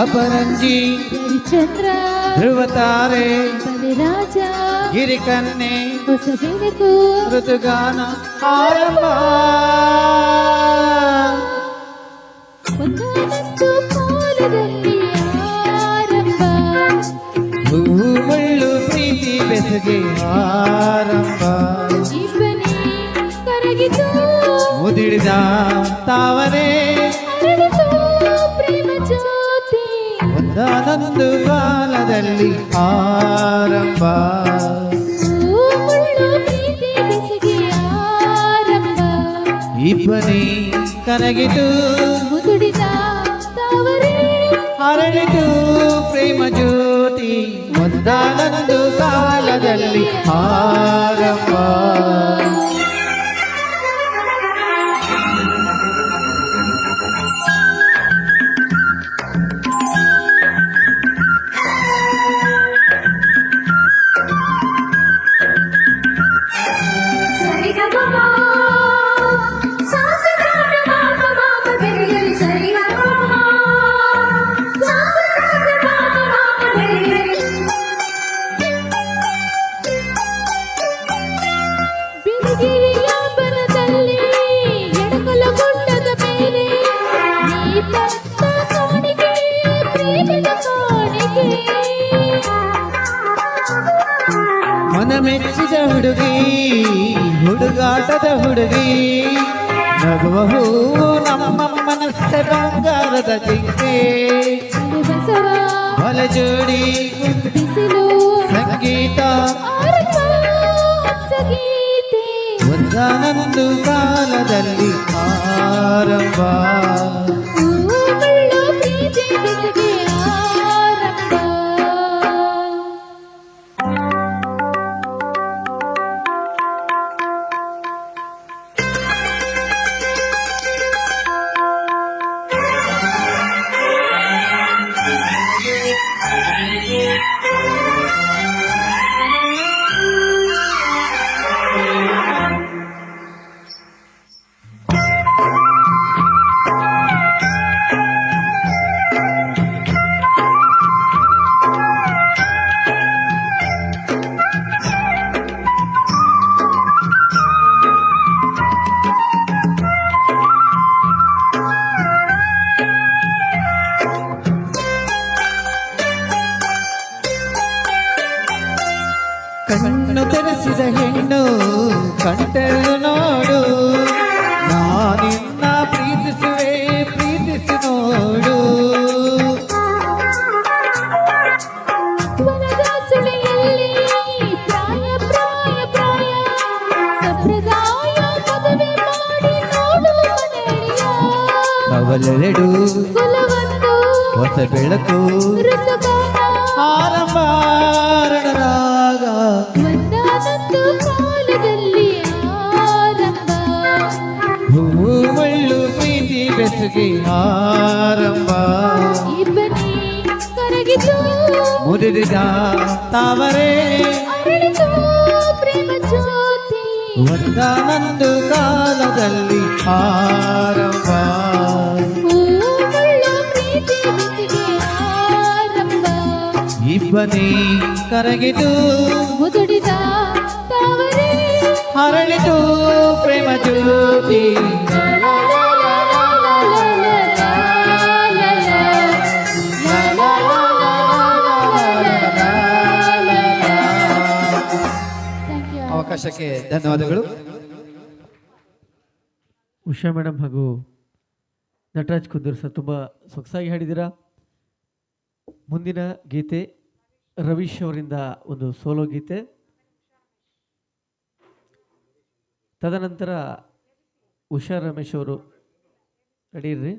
ಅಪರಂಜಿ ಚಂದ್ರ ಧ್ರುವತಾರೆ ಬಲಿರಾಜ ಗಿರಿಕನ್ನೆ ಹೊಸ ಬೆಳಕು ಋತುಗಾನ ಆರಂಭ ಒಂದಾನೊಂದು ಕಾಲದಲ್ಲಿ ಆರಂಭ ಮುಳ್ಳು ಪ್ರೀತಿ ಬೆಸುಗೆ ಆರಂಭ ಇಬ್ಬನಿ ಕರಗಿತು ಮುದಿಡಿದ ತಾವರೆ ಅರಳಿತು ಪ್ರೇಮ ಜ್ಯೋತಿ ಒಂದಾನೊಂದು ಕಾಲದಲ್ಲಿ ಆರಂಭ ಮುಳ್ಳು ಪ್ರೀತಿ ಬೆಸುಗೆ ಆರಂಭ ಇಬ್ಬನಿ ಕರಗಿತು ಮುದುಡಿದ ತಾವರೆ ಅರಳಿತು ಪ್ರೇಮ ಜ್ಯೋತಿ ಒಂದಾನೊಂದು ಕಾಲದಲ್ಲಿ ಆರಂಭ ಬಿಳಿಗಿರಿಯ ಬನದಲ್ಲಿ ಎಡಕಲಗುಡ್ಡದ ಮೇಲೆ ನೀ ತಂದ ಕಾಣಿಕೆ ಪ್ರೇಮದ ಕಾಣಿಕೆ ಮನ ಮೆಚ್ಚಿದ ಹುಡುಗಿ ಹುಡುಗಾಟದ ಹುಡುಗಿ ನಗುವ ಹೂವು ನಮ್ಮ ಮನಸ್ಸ ಬಂಗಾರದ ಜಿಂಕೆ ಬಸವ ಬಲ ಜೋಡಿ ಬಿಸಿಲು ಸಂಗೀತ ಆರಂಭ ಹಂಸಗೀತೆ ಒಂದಾನೊಂದು ಕಾಲದಲ್ಲಿ ಆರಂಭ ಮುಳ್ಳು ಪ್ರೀತಿ ಬೆಸುಗೆ ಆರಂಭ ಕಣ್ಣು ತೆರೆಸಿದ ಹೆಣ್ಣು ಕಣ್ತೆರೆದು ನೋಡು ನಾನಿನ್ನ ಪ್ರೀತಿಸುವೆ ಪ್ರೀತಿಸಿ ನೋಡು ವನದ ಸುಳಿಯಲ್ಲಿ ಪ್ರಾಯ ಪ್ರಾಯ ಪ್ರಾಯ ಸಂಪ್ರದಾಯ ಮದುವೆ ಮಾಡಿ ನೋಡು ಮನೆಯ ಕವಲೆರಡು ಕುಲವೊಂದು ಹೊಸ ಬೆಳಕು ಋತುಗಾನ ಆರಂಭ ರಣರಾಗ ಒಂದಾನೊಂದು ಕಾಲದಲ್ಲಿ ಆರಂಭ ಹೂವು ಮುಳ್ಳು ಪ್ರೀತಿ ಬೆಸುಗೆ ಆರಂಭ ಇಬ್ಬನಿ ಕರಗಿತು ಮುರಿದ ತಾವರೆ ಅರಳಿತು ಪ್ರೇಮ ಜ್ಯೋತಿ ಒಂದಾನೊಂದು ಕಾಲದಲ್ಲಿ ಆರಂಭ ಮುಳ್ಳು ಪ್ರೀತಿ ಬೆಸುಗೆ ಆರಂಭ ಇಬ್ಬನಿ ಕರಗಿತು ಮುದುಡಿದ ತಾವರೆ ಹರಳಿತು ಪ್ರೇಮ ಜ್ಯೋತಿ ಅವಕಾಶಕ್ಕೆ ಧನ್ಯವಾದಗಳು. ಉಷಾ ಮೇಡಮ್ ಹಾಗೂ ನಟರಾಜ್ ಕುಂದೂರ್ ಸರ್ ತುಂಬ ಸೊಗಸಾಗಿ ಹಾಡಿದ್ದೀರಾ. ಮುಂದಿನ ಗೀತೆ ರವೀಶ್ ಅವರಿಂದ ಒಂದು ಸೋಲೋ ಗೀತೆ, ತದನಂತರ ಉಷಾ ರಮೇಶ್ ಅವರು ರೆಡಿ ಇರ್ರಿ.